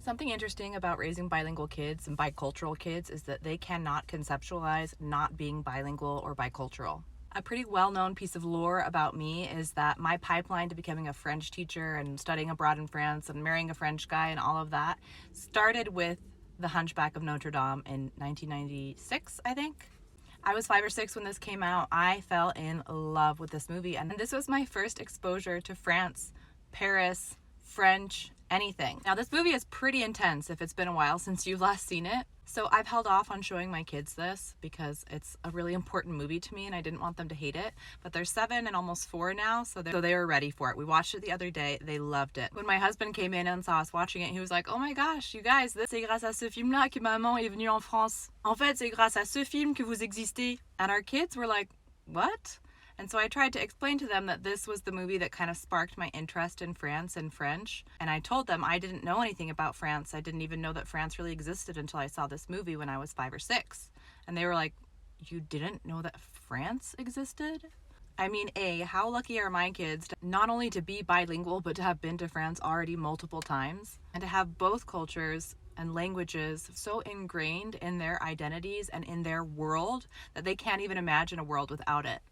Something interesting about raising bilingual kids and bicultural kids is that they cannot conceptualize not being bilingual or bicultural. A pretty well-known piece of lore about me is that my pipeline to becoming a French teacher and studying abroad in France and marrying a French guy and all of that started with The Hunchback of Notre Dame in 1996, I think. I was 5 or 6 when this came out. I fell in love with this movie, and this was my first exposure to France, Paris, French, anything. Now, this movie is pretty intense if it's been a while since you've last seen it. So I've held off on showing my kids this because it's a really important movie to me and I didn't want them to hate it. But they're 7 and almost 4 now, so they were ready for it. We watched it the other day. They loved it. When my husband came in and saw us watching it, he was like, "Oh my gosh, you guys, c'est grâce à ce film-là que maman est venue en France. En fait, c'est grâce à ce film que vous existez." And our kids were like, "What?" And so I tried to explain to them that this was the movie that kind of sparked my interest in France and French. And I told them I didn't know anything about France. I didn't even know that France really existed until I saw this movie when I was 5 or 6. And they were like, "You didn't know that France existed?" I mean, how lucky are my kids not only to be bilingual, but to have been to France already multiple times and to have both cultures and languages so ingrained in their identities and in their world that they can't even imagine a world without it.